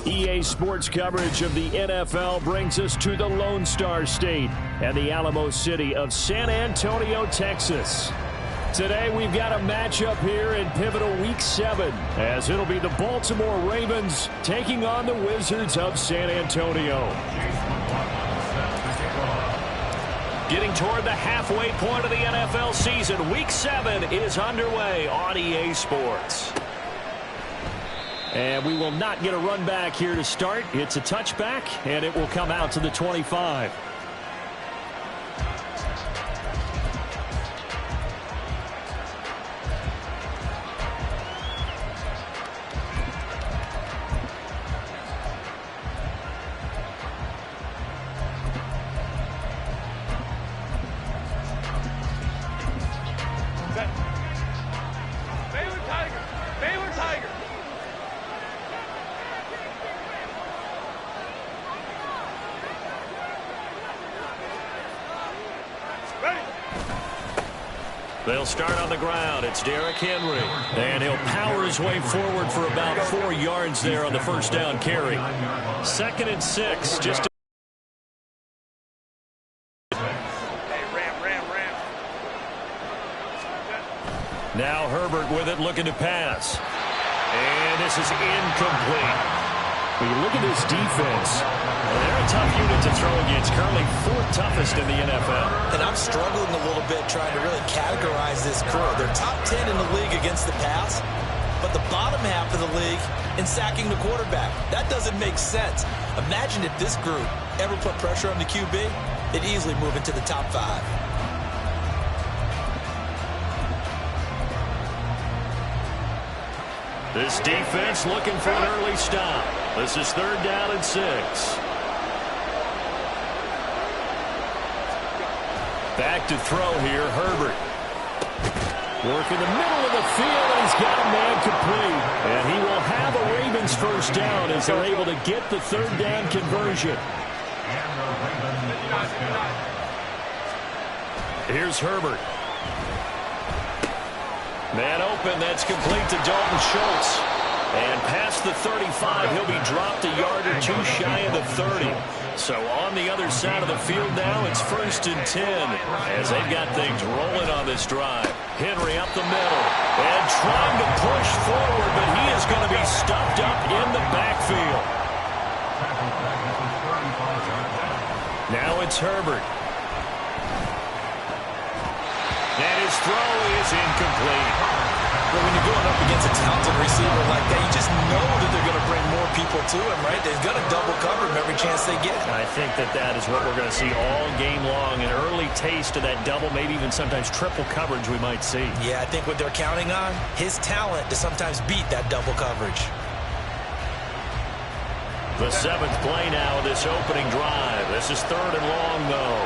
EA Sports coverage of the NFL brings us to the Lone Star State and the Alamo City of San Antonio, Texas. Today we've got a matchup here in pivotal Week 7 as it'll be the Baltimore Ravens taking on the Wizards of San Antonio. Getting toward the halfway point of the NFL season, Week 7 is underway on EA Sports. And we will not get a run back here to start. It's a touchback, and it will come out to the 25. They'll start on the ground. It's Derrick Henry. And he'll power his way forward for about 4 yards there on the first down carry. 2nd and 6. Just to now Herbert with it, looking to pass. And this is incomplete. When you look at this defense, they're a tough unit to throw against. Currently 4th toughest in the NFL. And I'm struggling a little bit trying to really categorize this crew. They're top 10 in the league against the pass, but the bottom half of the league in sacking the quarterback. That doesn't make sense. Imagine if this group ever put pressure on the QB, it'd easily move into the top 5. This defense looking for an early stop. This is 3rd down and 6. Back to throw here, Herbert. Work in the middle of the field, and he's got a man complete. And he will have a Ravens first down as they're able to get the 3rd down conversion. Here's Herbert. Man open, that's complete to Dalton Schultz. And past the 35, he'll be dropped a yard or 2 shy of the 30. So on the other side of the field now, it's 1st and 10 as they've got things rolling on this drive. Henry up the middle and trying to push forward, but he is going to be stuffed up in the backfield. Now it's Herbert. And his throw is incomplete. But when you're going up against a talented receiver like that, you just know that they're going to bring more people to him, right? They're going to double cover him every chance they get. I think that is what we're going to see all game long. An early taste of that double, maybe even sometimes triple coverage we might see. Yeah, I think what they're counting on, his talent to sometimes beat that double coverage. The 7th play now of this opening drive. This is 3rd and long, though.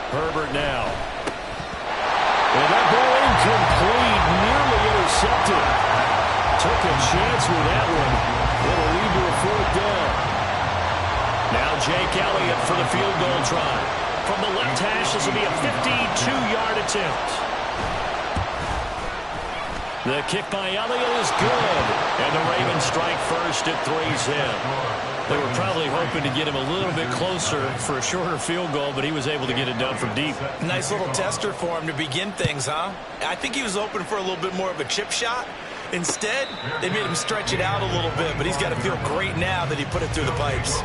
Herbert now. And that ball incomplete, nearly intercepted. Took a chance with that one. It'll lead to a 4th down. Now Jake Elliott for the field goal try. From the left hash, this will be a 52-yard attempt. The kick by Elliott is good. And the Ravens strike first at 3's in. They were probably hoping to get him a little bit closer for a shorter field goal, but he was able to get it done from deep. Nice little tester for him to begin things, huh? I think he was open for a little bit more of a chip shot. Instead, they made him stretch it out a little bit, but he's got to feel great now that he put it through the pipes.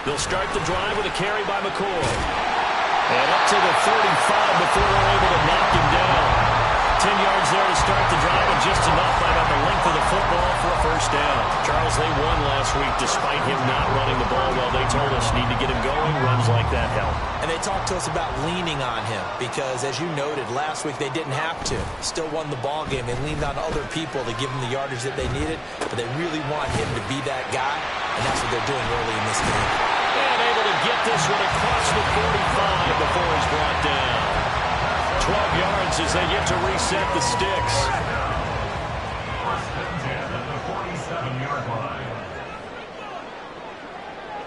They'll start the drive with a carry by McCoy. And up to the 35 before they're able to knock him down. 10 yards there to start the drive, and just enough by about the length of the football for a first down. Charles, they won last week despite him not running the ball well. They told us need to get him going. Runs like that help. And they talked to us about leaning on him because, as you noted, last week they didn't have to. Still won the ball game. They leaned on other people to give them the yardage that they needed, but they really want him to be that guy, and that's what they're doing early in this game. And able to get this one across the 45 before he's brought down. 12 yards as they get to reset the sticks.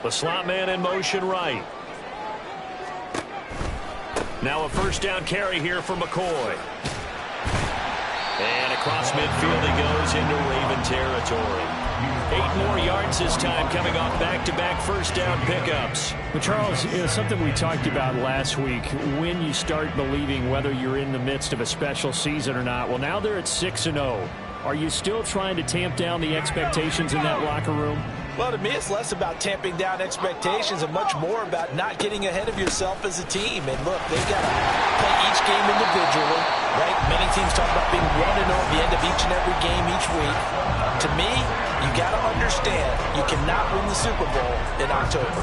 The slot man in motion right. Now a first down carry here for McCoy. And across midfield he goes into Raven territory. 8 more yards this time coming off back-to-back first down pickups. But Charles, something we talked about last week, when you start believing whether you're in the midst of a special season or not. Well, now they're at 6-0. Are you still trying to tamp down the expectations in that locker room? Well, to me, it's less about tamping down expectations and much more about not getting ahead of yourself as a team. And look, they've got to play each game individually, right? Many teams talk about being 1-0 at the end of each and every game each week. To me, you got to understand you cannot win the Super Bowl in October.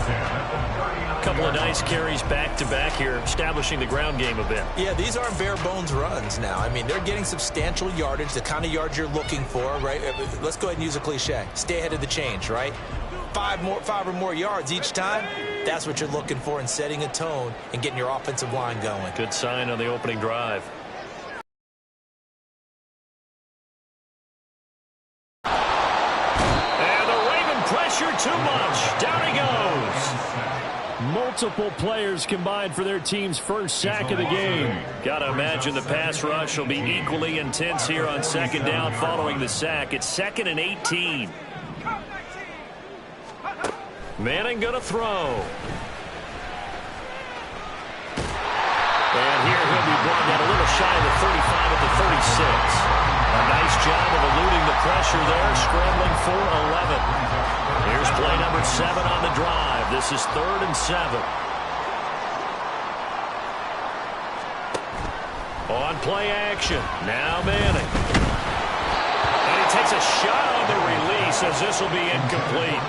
A couple of nice carries back-to-back here, establishing the ground game a bit. Yeah, these aren't bare-bones runs now. I mean, they're getting substantial yardage, the kind of yards you're looking for, right? Let's go ahead and use a cliche. Stay ahead of the change, right? 5 or more yards each time, that's what you're looking for in setting a tone and getting your offensive line going. Good sign on the opening drive. And the Raven pressure too much. Down he goes. Multiple players combined for their team's first sack of the game. Got to imagine the pass rush will be equally intense here on second down following the sack. It's 2nd and 18. Manning going to throw. And here he'll be brought down a little shy of the 35 at the 36. A nice job of eluding the pressure there, scrambling for 11. Here's play number 7 on the drive. This is 3rd and 7. On play action. Now Manning. And he takes a shot on the release as this will be incomplete.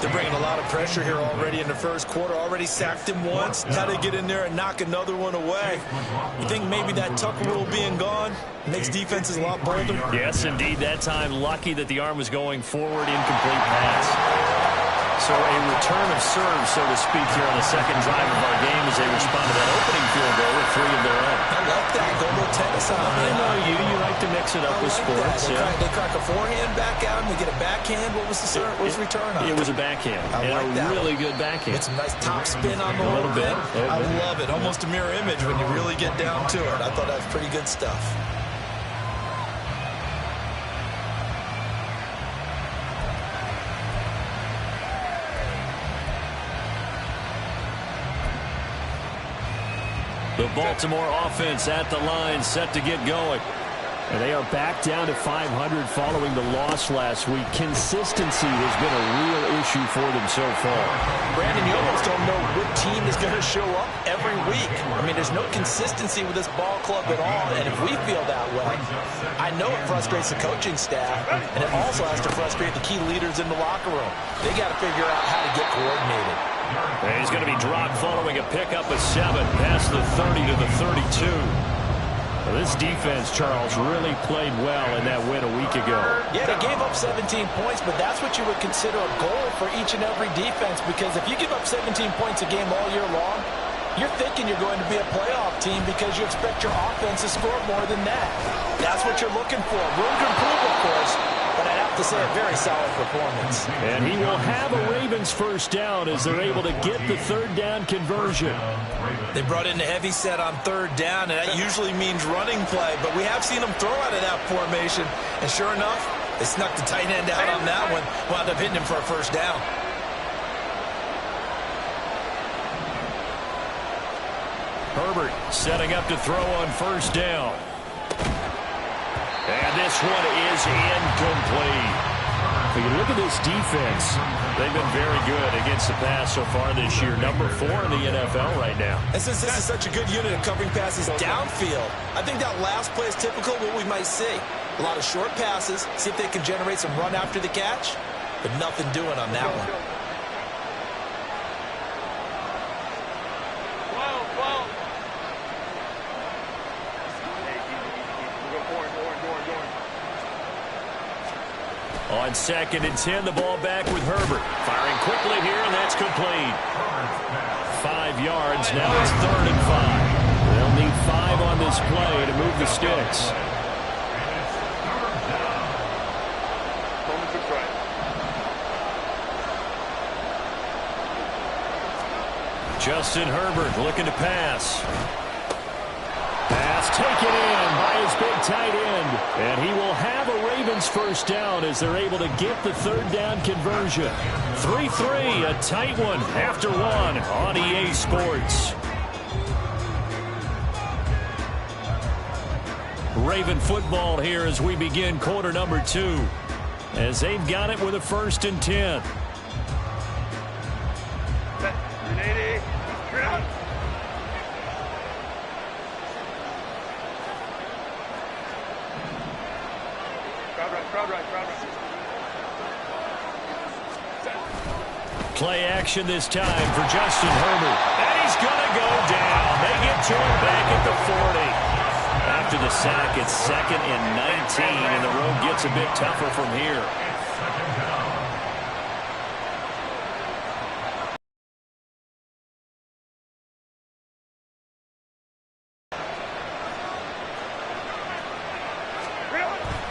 They're bringing a lot of pressure here already in the first quarter. Already sacked him once. Got to get in there and knock another one away. You think maybe that Tucker rule being gone makes defenses a lot bolder? Yes, indeed. That time, lucky that the arm was going forward. Incomplete pass. So a return of serve, so to speak, here on the second drive of our game as they respond to that opening field goal with 3 of their own. I like that. Go to tennis on I know you. You like to mix it up with sports. They crack a forehand back out and we get a backhand. What was the return on? It was a backhand. I like that. Really good backhand. With some nice top spin on the whole thing. I love it. Almost a mirror image when you really get down to it. I thought that was pretty good stuff. The Baltimore offense at the line, set to get going. And they are back down to 500 following the loss last week. Consistency has been a real issue for them so far. Brandon, you almost don't know what team is going to show up every week. I mean, there's no consistency with this ball club at all, and if we feel that way, I know it frustrates the coaching staff, and it also has to frustrate the key leaders in the locker room. They got to figure out how to get coordinated. And he's going to be dropped following a pickup of 7 past the 30 to the 32. Well, this defense, Charles, really played well in that win a week ago. Yeah, they gave up 17 points, but that's what you would consider a goal for each and every defense, because if you give up 17 points a game all year long, you're thinking you're going to be a playoff team because you expect your offense to score more than that. That's what you're looking for. Room to improve, of course, but I'd have to say a very solid performance. And he will have a Ravens first down as they're able to get the 3rd down conversion. They brought in the heavy set on 3rd down, and that usually means running play, but we have seen them throw out of that formation, and sure enough, they snuck the tight end out on that one, wound up hitting him for a first down. Herbert setting up to throw on first down. And this one is incomplete. If you look at this defense, they've been very good against the pass so far this year. Number 4 in the NFL right now. And since this is such a good unit of covering passes downfield, I think that last play is typical of what we might see. A lot of short passes. See if they can generate some run after the catch. But nothing doing on that one. On 2nd and 10, the ball back with Herbert. Firing quickly here, and that's complete. 5 yards. Now it's 3rd and 5. They'll need 5 on this play to move the sticks. Justin Herbert looking to pass. Pass taken in by his big tight end. And he will have a Ravens first down as they're able to get the 3rd down conversion. 3-3, a tight one after 1 on EA Sports. Raven football here as we begin quarter number 2. As they've got it with a 1st and 10. Play action this time for Justin Herbert. And he's going to go down. They get to him back at the 40. After the sack, it's 2nd and 19, and the road gets a bit tougher from here.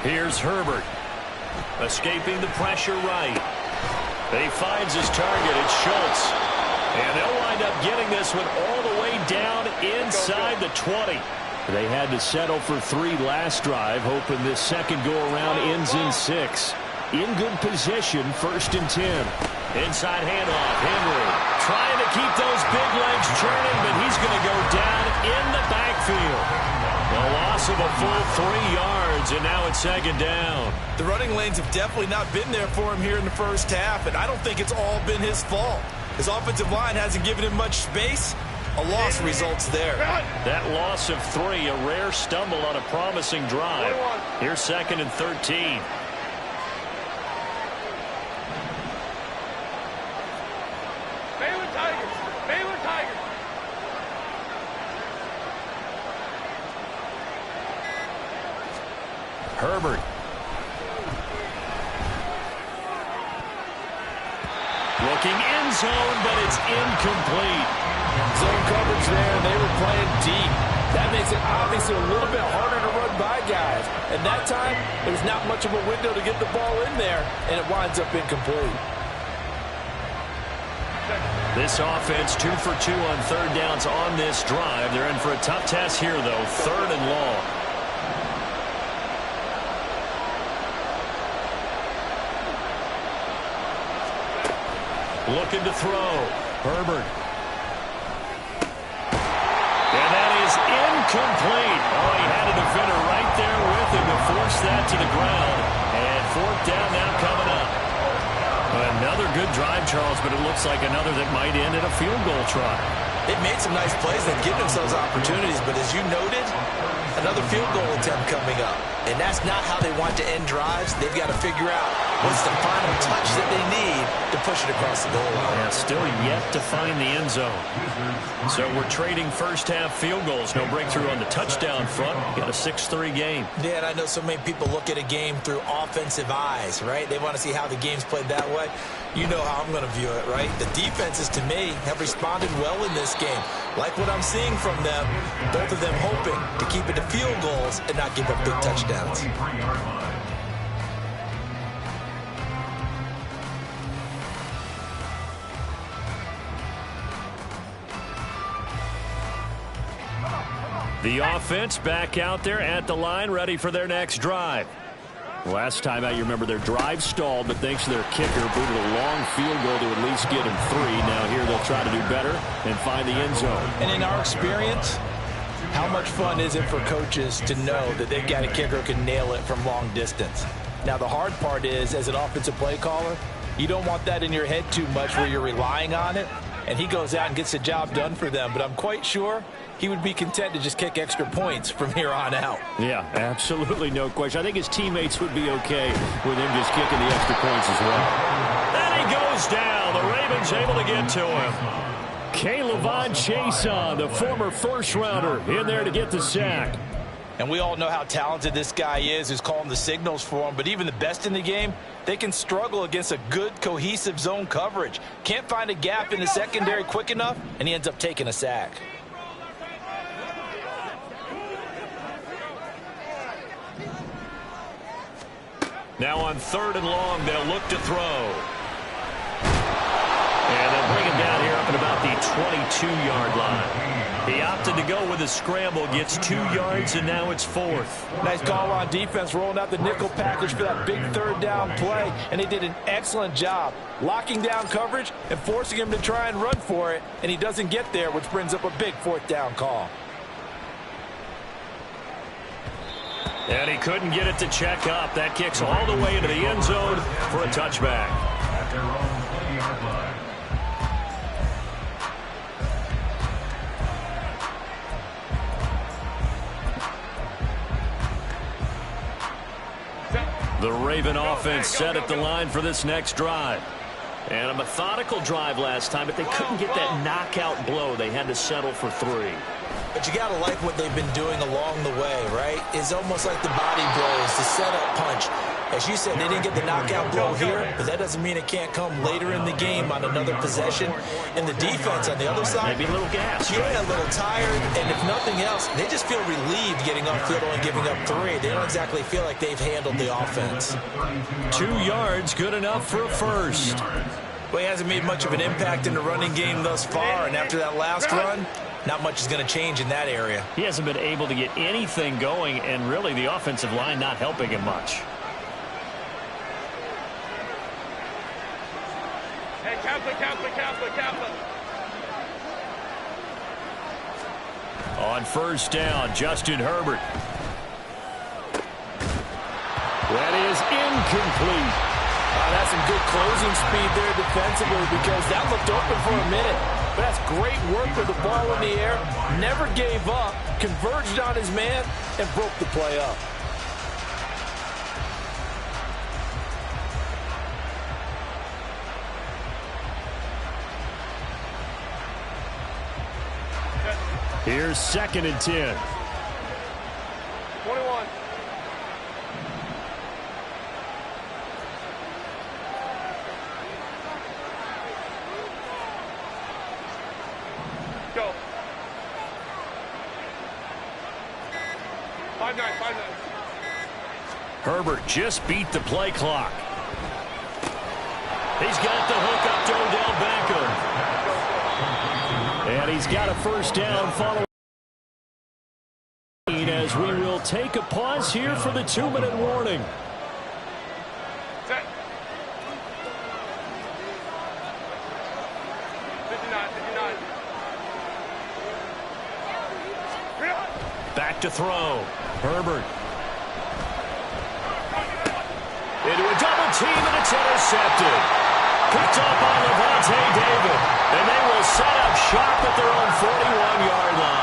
Here's Herbert. Escaping the pressure right. He finds his target. It's Schultz. And they'll wind up getting this one all the way down inside the 20. They had to settle for 3 last drive, hoping this second go-around ends in 6. In good position, 1st and 10. Inside handoff, Henry. Trying to keep those big legs churning, but he's going to go down in the backfield. A loss of a full 3 yards, and now it's 2nd down. The running lanes have definitely not been there for him here in the first half, and I don't think it's all been his fault. His offensive line hasn't given him much space. A loss results there. That loss of 3, a rare stumble on a promising drive. Here's 2nd and 13. Herbert. Looking end zone, but it's incomplete. Zone coverage there, and they were playing deep. That makes it obviously a little bit harder to run by guys. And that time, there's not much of a window to get the ball in there, and it winds up incomplete. This offense 2 for 2 on 3rd downs on this drive. They're in for a tough test here, though. 3rd and long. Looking to throw. Herbert. And that is incomplete. Oh, he had a defender right there with him to force that to the ground. And 4th down now coming up. Another good drive, Charles, but it looks like another that might end in a field goal try. They've made some nice plays. They've given themselves opportunities, but as you noted, another field goal attempt coming up. And that's not how they want to end drives. They've got to figure out what's the final touch that they need to push it across the goal line. Yeah, still yet to find the end zone. So we're trading first half field goals. No breakthrough on the touchdown front. Got a 6-3 game. Yeah, and I know so many people look at a game through offensive eyes, right? They want to see how the game's played that way. You know how I'm going to view it, right? The defenses, to me, have responded well in this game. Like what I'm seeing from them, both of them hoping to keep it to field goals and not give up big touchdowns. The offense back out there at the line, ready for their next drive. Last time out, you remember their drive stalled, but thanks to their kicker, booted a long field goal to at least get him 3. Now here they'll try to do better and find the end zone. And in our experience, how much fun is it for coaches to know that they've got a kicker who can nail it from long distance? Now, the hard part is, as an offensive play caller, you don't want that in your head too much where you're relying on it. and he goes out and gets the job done for them. But I'm quite sure he would be content to just kick extra points from here on out. Yeah, absolutely no question. I think his teammates would be okay with him just kicking the extra points as well. And he goes down. The Ravens able to get to him. K'Lavon Chaisson, the former first-rounder, in there to get the sack. And we all know how talented this guy is, who's calling the signals for him. But even the best in the game, they can struggle against a good, cohesive zone coverage. Can't find a gap in the secondary quick enough, and he ends up taking a sack. Now on 3rd and long, they'll look to throw. And they'll bring him down here up at about the 22-yard line. He opted to go with a scramble, gets 2 yards, and now it's 4th. Nice call on defense, rolling out the nickel package for that big 3rd down play, and they did an excellent job locking down coverage and forcing him to try and run for it, and he doesn't get there, which brings up a big 4th down call. And he couldn't get it to check up. That kicks all the way into the end zone for a touchback. At their own 20-yard line. The Raven offense set at the line for this next drive. And a methodical drive last time, but they couldn't get that knockout blow. They had to settle for 3. But you got to like what they've been doing along the way, right? It's almost like the body blows, the setup punch. As you said, they didn't get the knockout blow here, but that doesn't mean it can't come later in the game on another possession. And the defense on the other side, maybe a little gas. Yeah, a little tired, and if nothing else, they just feel relieved getting upfield and giving up 3. They don't exactly feel like they've handled the offense. 2 yards, good enough for a first. Well, he hasn't made much of an impact in the running game thus far, and after that last run, not much is going to change in that area. He hasn't been able to get anything going, and really the offensive line not helping him much. Hey, Kaplan. On 1st down, Justin Herbert. That is incomplete. That's some good closing speed there defensively, because that looked open for a minute. But that's great work with the ball in the air. Never gave up, converged on his man, and broke the play up. Here's 2nd and 10. 21. Go. 5-9. Herbert just beat the play clock. He's got the hook up to Odell Beckham. And he's got a 1st down following. As we will take a pause here for the 2-minute warning. Set. 59. Back to throw. Herbert. Into a double team, and it's intercepted. Picked up by Levante David. And they will set up shop at their own 41-yard line.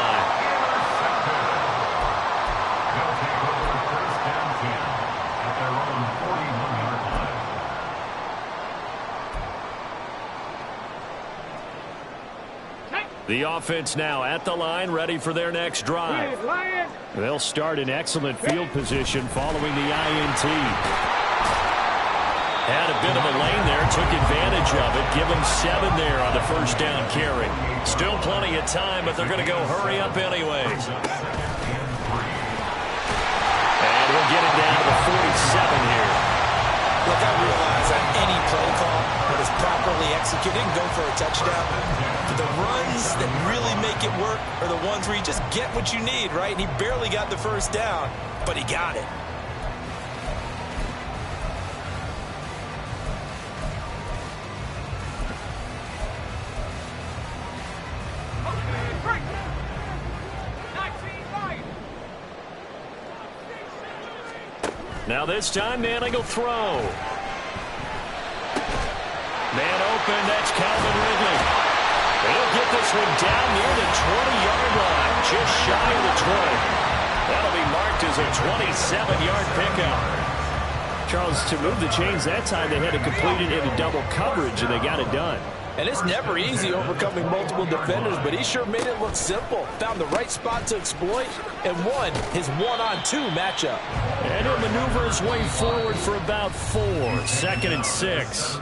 The offense now at the line, ready for their next drive. They'll start in excellent field position following the INT. Had a bit of a lane there, took advantage of it. Give them 7 there on the 1st down carry. Still plenty of time, but they're going to go hurry up anyways. And we'll get it down to the 47 here. Look, I realize on any play call, when it's properly executed, go for a touchdown. But the runs that really make it work are the ones where you just get what you need, right? And he barely got the 1st down, but he got it. Now this time, Manning will throw. Man open, that's Calvin Ridley. He'll get this one down near the 20-yard line, just shy of the 20. That'll be marked as a 27-yard pickup. Charles, to move the chains that time, they had to complete it into double coverage, and they got it done. And it's never easy overcoming multiple defenders, but he sure made it look simple. Found the right spot to exploit and won his one-on-two matchup. And he'll maneuver his way forward for about 4. 2nd and 6.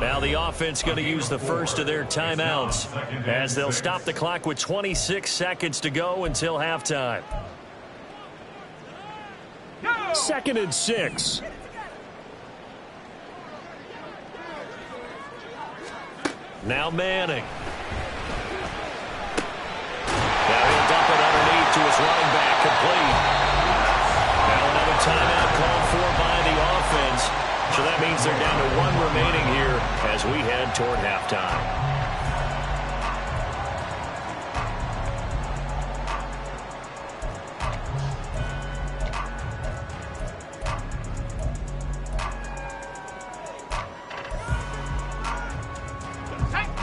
Now the offense going to use the first of their timeouts as they'll stop the clock with 26 seconds to go until halftime. 2nd and 6. Now Manning. Now he'll dump it underneath to his running back, complete. Now another timeout called for by the offense. So that means they're down to 1 remaining here as we head toward halftime.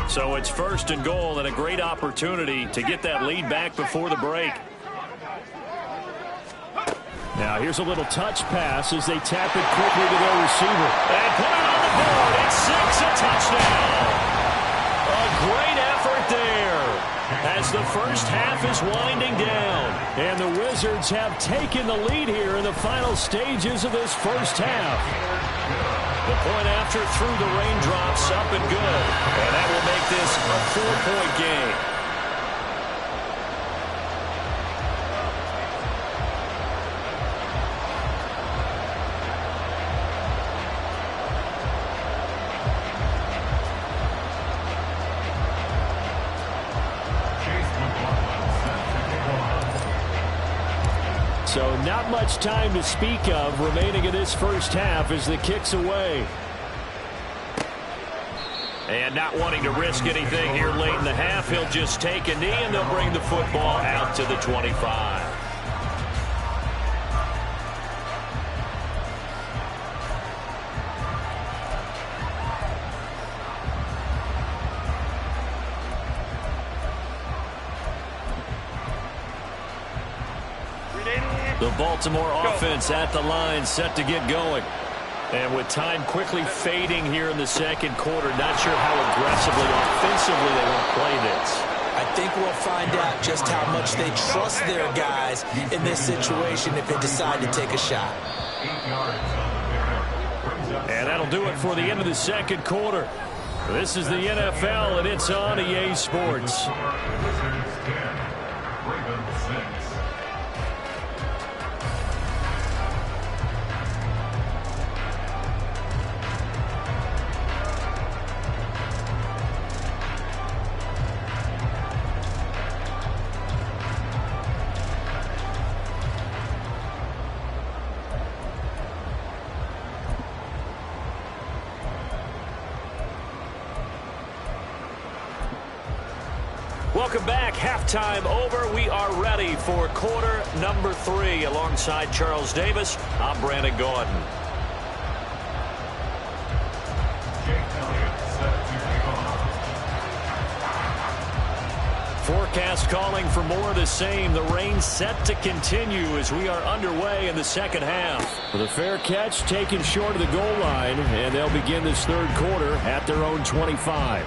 So it's 1st and goal and a great opportunity to get that lead back before the break. Now here's a little touch pass as they tap it quickly to their receiver. And put it on the board. It's 6, a touchdown. A great effort there as the first half is winding down. And the Wizards have taken the lead here in the final stages of this first half. The point after through the raindrops, up and good. And that will make this a 4-point game. So not much time to speak of remaining in this first half as the kick's away. And not wanting to risk anything here late in the half, he'll just take a knee and they'll bring the football out to the 25. The Baltimore offense at the line, set to get going. And with time quickly fading here in the second quarter, not sure how aggressively, offensively they want to play this. I think we'll find out just how much they trust their guys in this situation if they decide to take a shot. And that'll do it for the end of the second quarter. This is the NFL, and it's on EA Sports. Welcome back. Halftime over. We are ready for quarter number 3. Alongside Charles Davis, I'm Brandon Gordon. Forecast calling for more of the same. The rain set to continue as we are underway in the second half. With a fair catch taken short of the goal line, and they'll begin this third quarter at their own 25.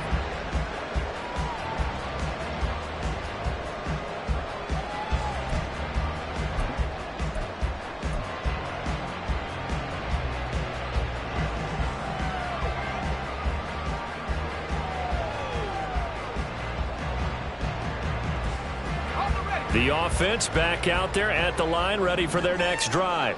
The offense back out there at the line, ready for their next drive.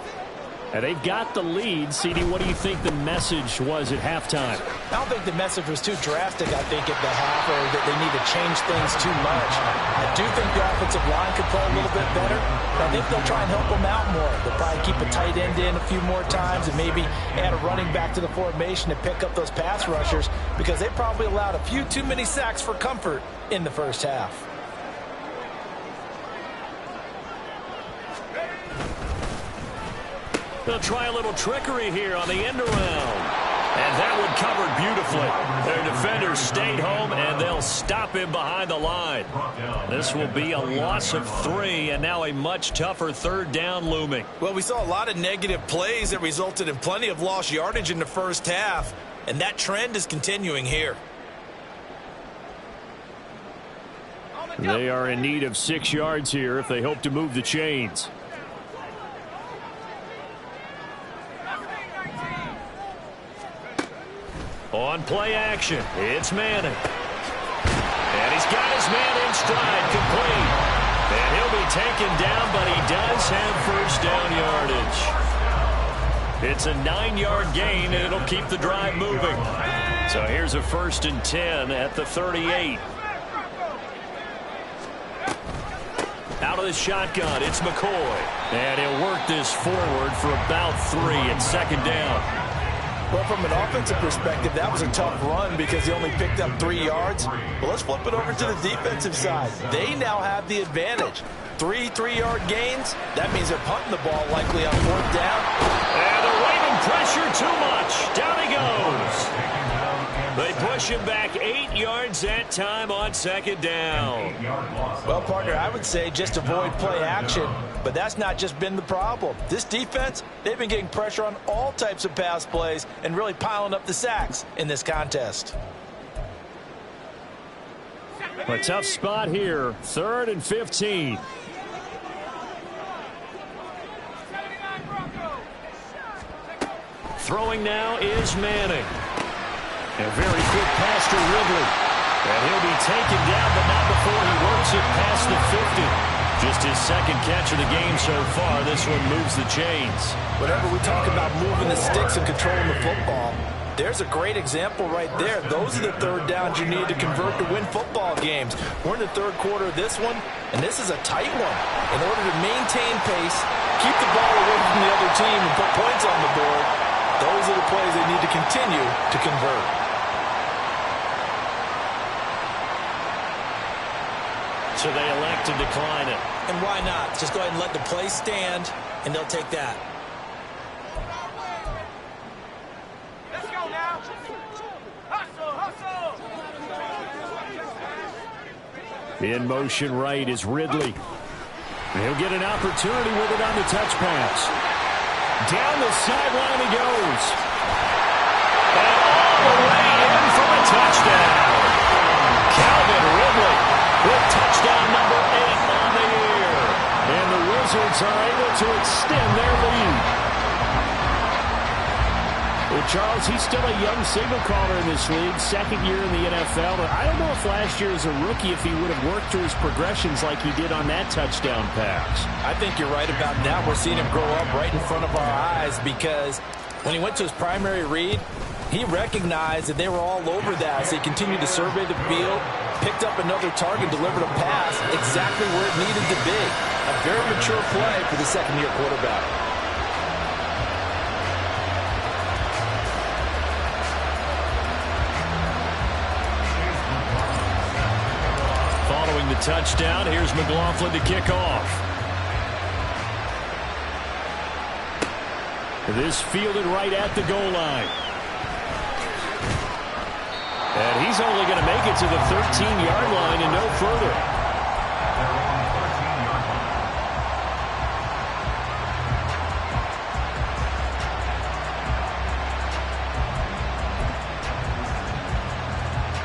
And they've got the lead. CD, what do you think the message was at halftime? I don't think the message was too drastic, I think, at the half, or that they need to change things too much. I do think the offensive line could play a little bit better. I think they'll try and help them out more. They'll probably keep a tight end in a few more times and maybe add a running back to the formation to pick up those pass rushers, because they probably allowed a few too many sacks for comfort in the first half. They'll try a little trickery here on the end around. And that one covered beautifully. Their defenders stayed home, and they'll stop him behind the line. This will be a loss of 3, and now a much tougher third down looming. Well, we saw a lot of negative plays that resulted in plenty of lost yardage in the first half, and that trend is continuing here. They are in need of 6 yards here if they hope to move the chains. On play action, it's Manning. And he's got his man in stride, complete. And he'll be taken down, but he does have first down yardage. It's a 9-yard gain, and it'll keep the drive moving. So here's a 1st and 10 at the 38. Out of the shotgun, it's McCoy. And he'll work this forward for about 3 at 2nd down. Well, from an offensive perspective, that was a tough run because he only picked up 3 yards. Well, let's flip it over to the defensive side. They now have the advantage. 3 3-yard gains. That means they're punting the ball likely on 4th down. And they're waving pressure too much. Down he goes. They push him back 8 yards that time on 2nd down. Well, partner, I would say just avoid play action, but that's not just been the problem. This defense, they've been getting pressure on all types of pass plays and really piling up the sacks in this contest. A tough spot here, 3rd and 15. Throwing now is Manning. A very quick pass to Ridley. And he'll be taken down, but not before he works it past the 50. Just his 2nd catch of the game so far. This one moves the chains. Whenever we talk about moving the sticks and controlling the football, there's a great example right there. Those are the 3rd downs you need to convert to win football games. We're in the 3rd quarter of this one, and this is a tight one. In order to maintain pace, keep the ball away from the other team, and put points on the board, those are the plays they need to continue to convert. So they elect to decline it. And why not? Just go ahead and let the play stand, and they'll take that. Let's go now. Hustle, hustle. In motion right is Ridley. He'll get an opportunity with it on the touch pass. Down the sideline he goes. And all the way in for a touchdown. Calvin Ridley with touchdown number 8 on the year. And the Wizards are able to extend their lead. Well, Charles, he's still a young signal caller in this league, 2nd year in the NFL. But I don't know if last year as a rookie, if he would have worked through his progressions like he did on that touchdown pass. I think you're right about that. We're seeing him grow up right in front of our eyes because when he went to his primary read, he recognized that they were all over that. So he continued to survey the field, picked up another target, delivered a pass exactly where it needed to be. A very mature play for the 2nd-year quarterback. Following the touchdown, here's McLaughlin to kick off. This fielded right at the goal line. And he's only going to make it to the 13-yard line and no further.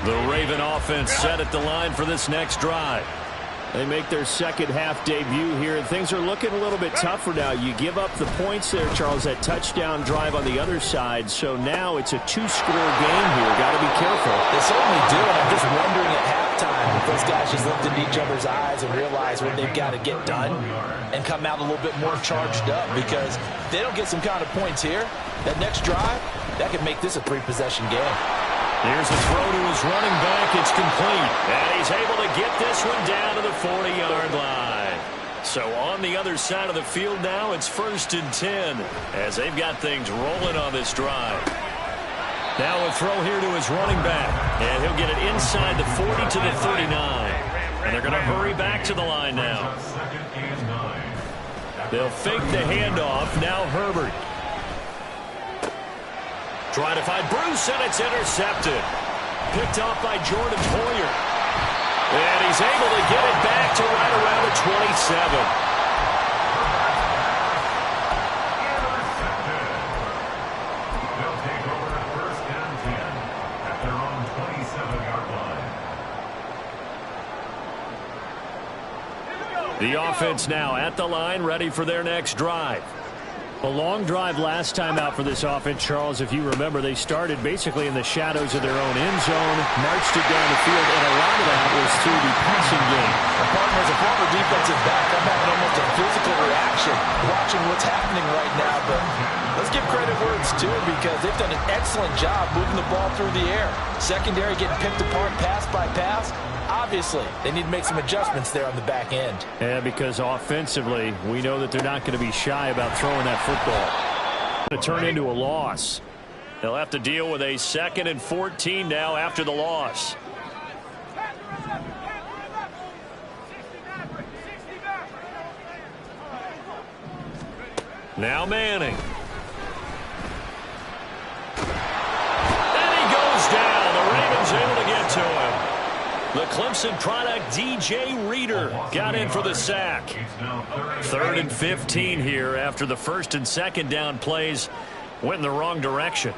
The Raven offense set at the line for this next drive. They make their 2nd half debut here, and things are looking a little bit tougher now. You give up the points there, Charles, that touchdown drive on the other side. So now it's a 2-score game here. Got to be careful. They certainly do, and I'm just wondering at halftime if those guys just looked into each other's eyes and realize what they've got to get done and come out a little bit more charged up, because if they don't get some kind of points here, that next drive, that could make this a 3-possession game. Here's a throw to his running back. It's complete. And he's able to get this one down to the 40-yard line. So on the other side of the field now, it's 1st and 10 as they've got things rolling on this drive. Now a throw here to his running back. And he'll get it inside the 40 to the 39. And they're going to hurry back to the line now. They'll fake the handoff. Now Herbert. Trying to find Bruce, and it's intercepted. Picked off by Jordan Poyer. And he's able to get it back to right around the 27. They'll take over at 1st and 10 at their own 27-yard line. The offense now at the line, ready for their next drive. A long drive last time out for this offense, Charles. If you remember, they started basically in the shadows of their own end zone, marched it down the field, and a lot of that was through the passing game. Partner, as a former defensive back, I'm having almost a physical reaction watching what's happening right now. But let's give credit where it's due, because they've done an excellent job moving the ball through the air. Secondary getting picked apart pass by pass. Obviously, they need to make some adjustments there on the back end. Yeah, because offensively, we know that they're not going to be shy about throwing that football. Going to turn into a loss. They'll have to deal with a 2nd and 14 now after the loss. Now Manning. And he goes down. The Ravens able to get to him. The Clemson product, DJ Reader, got in for the sack. 3rd and 15 here after the 1st and 2nd down plays went in the wrong direction.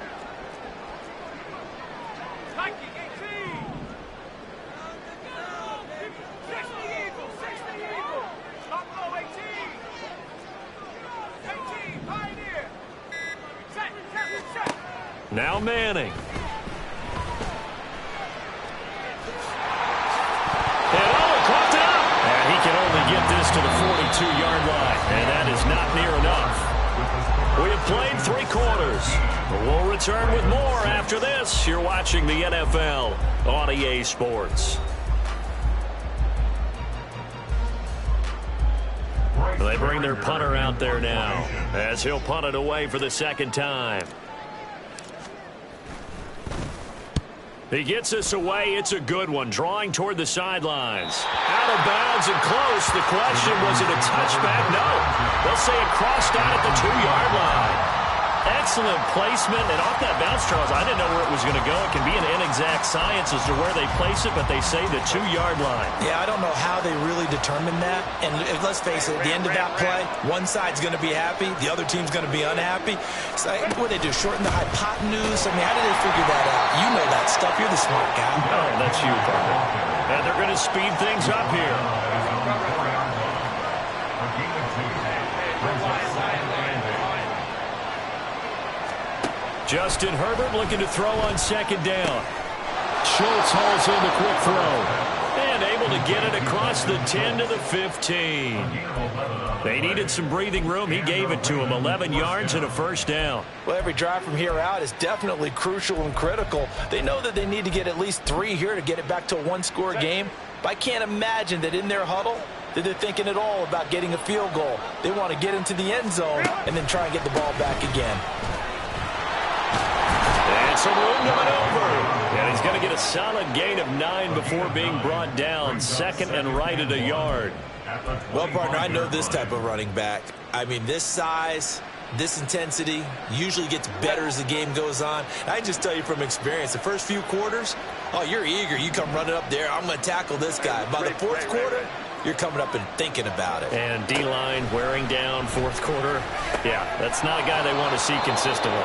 Now Manning. He can only get this to the 42-yard line, and that is not near enough. We have played 3 quarters. We'll return with more after this. You're watching the NFL on EA Sports. They bring their punter out there now as he'll punt it away for the 2nd time. He gets us away. It's a good one. Drawing toward the sidelines. Out of bounds and close. The question, was it a touchback? No. They'll say it crossed out at the 2-yard line. Excellent placement. And off that bounce, Charles, I didn't know where it was going to go. It can be an inexact science as to where they place it, but they say the 2-yard line. Yeah, I don't know how they really determine that. And let's face it, at the end of that play, one side's going to be happy, the other team's going to be unhappy. So what do they do, shorten the hypotenuse? I mean, how do they figure that out? You know that stuff. You're the smart guy. Oh, that's you, partner. And they're going to speed things up here. Justin Herbert looking to throw on 2nd down. Schultz hauls in the quick throw. And able to get it across the 10 to the 15. They needed some breathing room. He gave it to them. 11 yards and a 1st down. Well, every drive from here out is definitely crucial and critical. They know that they need to get at least 3 here to get it back to a 1-score game. But I can't imagine that in their huddle that they're thinking at all about getting a field goal. They want to get into the end zone and then try and get the ball back again. And some room to maneuver. And he's going to get a solid gain of 9 before being brought down. 2nd and right at a yard. Well, partner, I know this type of running back. I mean, this size, this intensity usually gets better as the game goes on. I can just tell you from experience, the first few quarters, oh, you're eager. You come running up there. I'm going to tackle this guy. By the 4th quarter, you're coming up and thinking about it. And D-line wearing down 4th quarter. Yeah, that's not a guy they want to see consistently.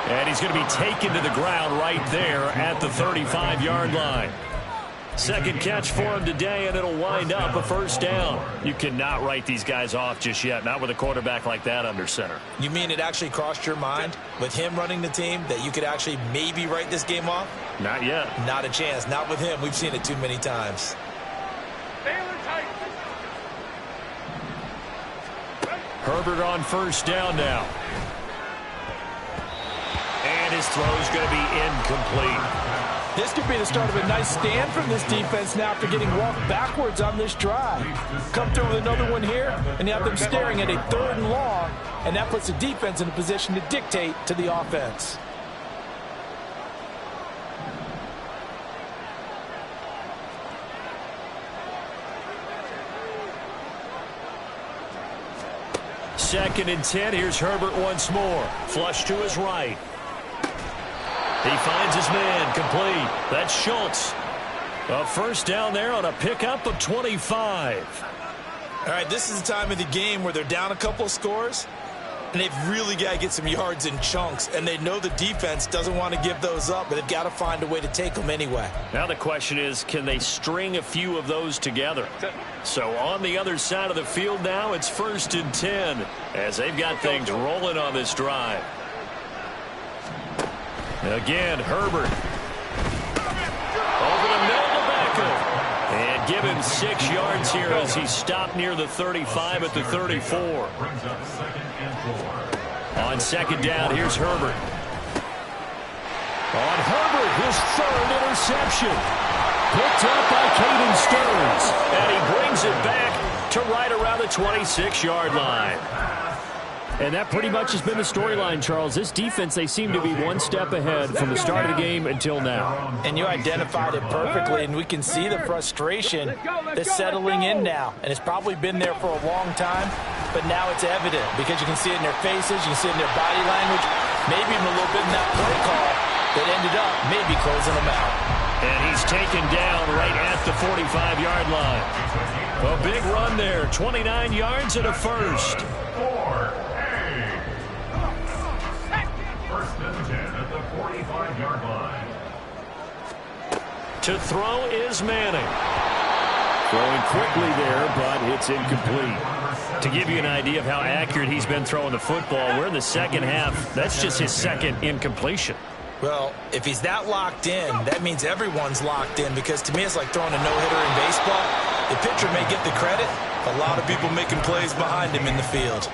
And he's going to be taken to the ground right there at the 35-yard line. 2nd catch for him today, and it'll wind up a 1st down. You cannot write these guys off just yet, not with a quarterback like that under center. You mean it actually crossed your mind with him running the team that you could actually maybe write this game off? Not yet. Not a chance. Not with him. We've seen it too many times. Herbert on 1st down now. And his throw's going to be incomplete. This could be the start of a nice stand from this defense now after getting walked backwards on this drive. Come through with another one here, and you have them staring at a 3rd and long, and that puts the defense in a position to dictate to the offense. Second and 10. Here's Herbert once more. Flush to his right. He finds his man, complete. That's Schultz. A first down there on a pickup of 25. All right, this is the time of the game where they're down a couple of scores, and they've really got to get some yards in chunks, and they know the defense doesn't want to give those up, but they've got to find a way to take them anyway. Now the question is, can they string a few of those together? So on the other side of the field now, it's 1st and 10 as they've got things rolling on this drive. Again, Herbert. Over the middle to Beckham. And give him 6 yards here as he stopped near the 35 at the 34. On 2nd down, here's Herbert. On Herbert, his 3rd interception. Picked up by Caden Stearns. And he brings it back to right around the 26-yard line. And that pretty much has been the storyline, Charles. This defense, they seem to be one step ahead from the start of the game until now. And you identified it perfectly, and we can see the frustration that's settling in now. And it's probably been there for a long time, but now it's evident because you can see it in their faces, you can see it in their body language, maybe even a little bit in that play call that ended up maybe closing them out. And he's taken down right at the 45-yard line. A big run there, 29 yards and a first. To throw is Manning. Throwing quickly there, but it's incomplete. To give you an idea of how accurate he's been throwing the football, we're in the second half. That's just his 2nd incompletion. Well, if he's that locked in, that means everyone's locked in, because to me it's like throwing a no-hitter in baseball. The pitcher may get the credit, a lot of people making plays behind him in the field.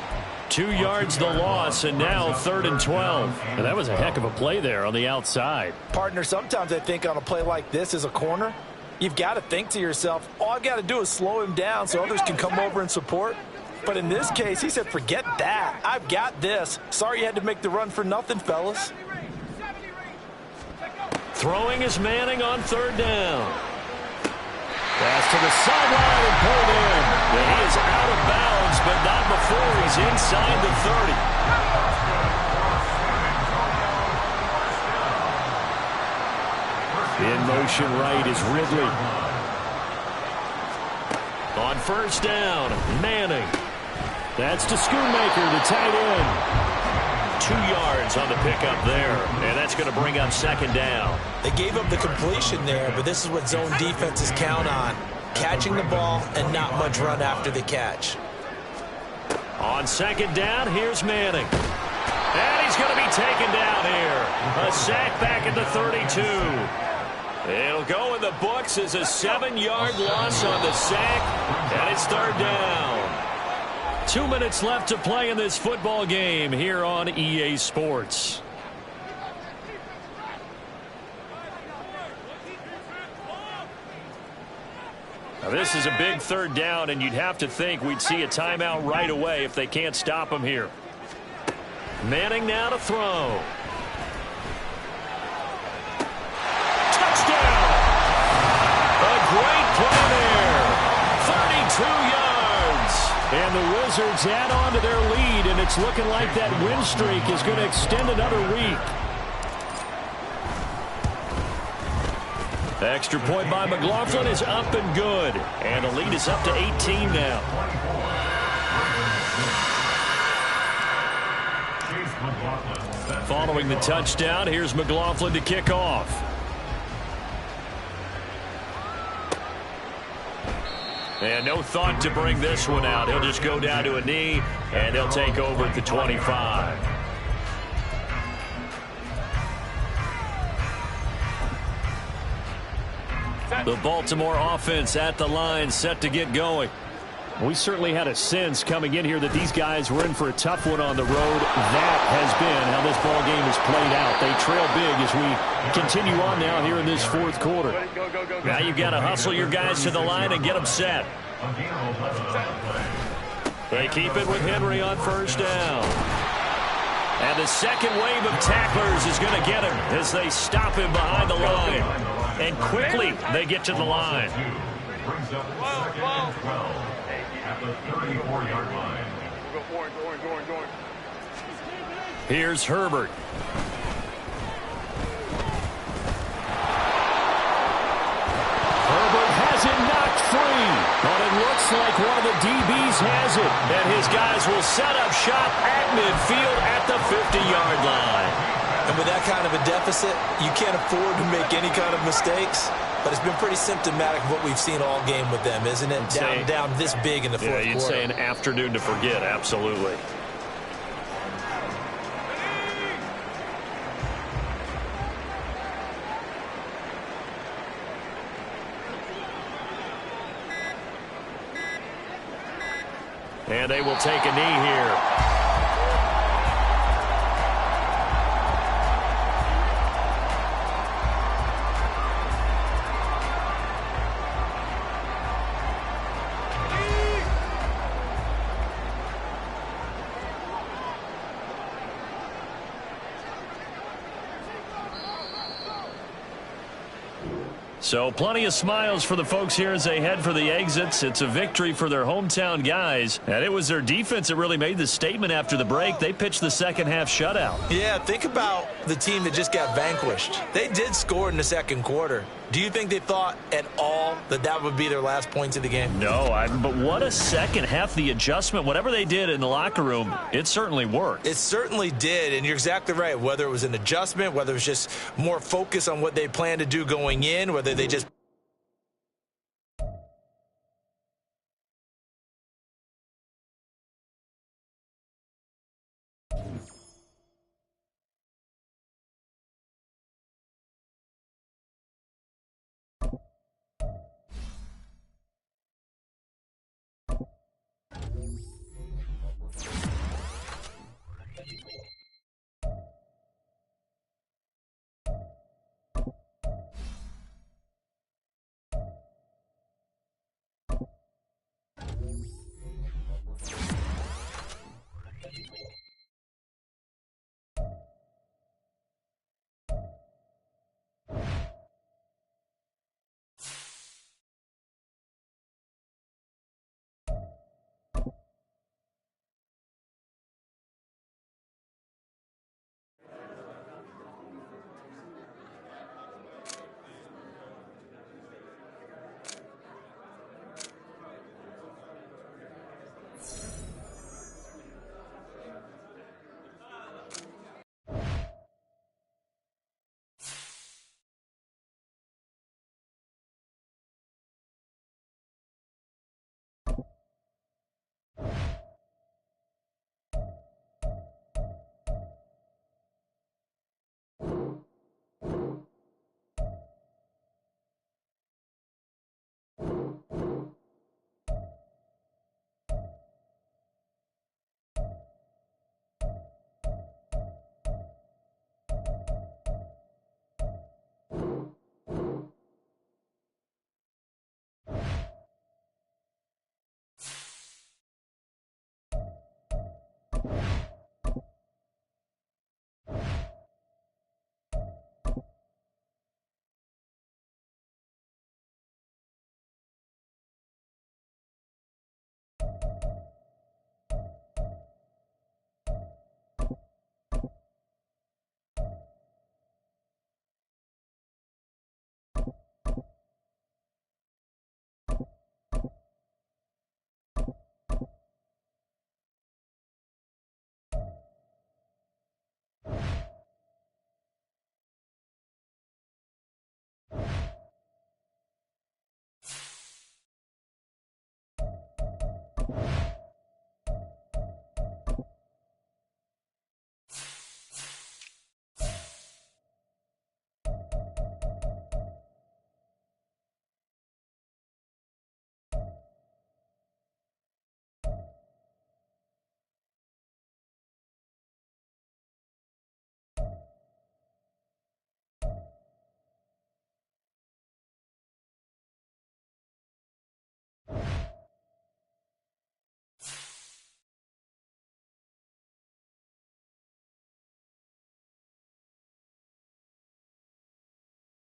2 yards the loss, and now 3rd and 12. And that was a heck of a play there on the outside. Partner, sometimes I think on a play like this as a corner, you've got to think to yourself, all I've got to do is slow him down so others can come over and support. But in this case, he said, forget that. I've got this. Sorry you had to make the run for nothing, fellas. Throwing is Manning on 3rd down. Pass to the sideline and pulled in. And he is out of bounds, but not before he's inside the 30. In motion right is Ridley. On 1st down, Manning. That's to Schoonmaker, the tight end. 2 yards on the pickup there, and that's going to bring up 2nd down. They gave up the completion there, but this is what zone defenses count on. Catching the ball and not much run after the catch. On 2nd down, here's Manning. And he's going to be taken down here. A sack back at the 32. It'll go in the books as a 7-yard loss on the sack, and it's 3rd down. 2 minutes left to play in this football game here on EA Sports. Now this is a big 3rd down, and you'd have to think we'd see a timeout right away if they can't stop him here. Manning now to throw. Touchdown! A great play there. 32 yards. And the Wizards add on to their lead, and it's looking like that win streak is going to extend another week. The extra point by McLaughlin is up and good. And the lead is up to 18 now. Following the touchdown, here's McLaughlin to kick off. And no thought to bring this one out. He'll just go down to a knee, and they'll take over at the 25. The Baltimore offense at the line, set to get going. We certainly had a sense coming in here that these guys were in for a tough one on the road. That has been how this ball game has played out. They trail big as we continue on now here in this 4th quarter. Now you've got to hustle your guys to the line and get them set. They keep it with Henry on 1st down. And the second wave of tacklers is going to get him as they stop him behind the line. And quickly they get to the line. Here's Herbert. like one of the DBs has it. And his guys will set up shop at midfield at the 50-yard line. And with that kind of a deficit, you can't afford to make any kind of mistakes. But it's been pretty symptomatic of what we've seen all game with them, isn't it? Down this big in the fourth quarter. You'd say an afternoon to forget, absolutely. And they will take a knee here. So plenty of smiles for the folks here as they head for the exits. It's a victory for their hometown guys. And it was their defense that really made the statement after the break. They pitched the second half shutout. Yeah, think about the team that just got vanquished. They did score in the second quarter. Do you think they thought at all that that would be their last points of the game? No, but what a second half. The adjustment, whatever they did in the locker room, it certainly worked. It certainly did, and you're exactly right. Whether it was an adjustment, whether it was just more focus on what they planned to do going in, whether they just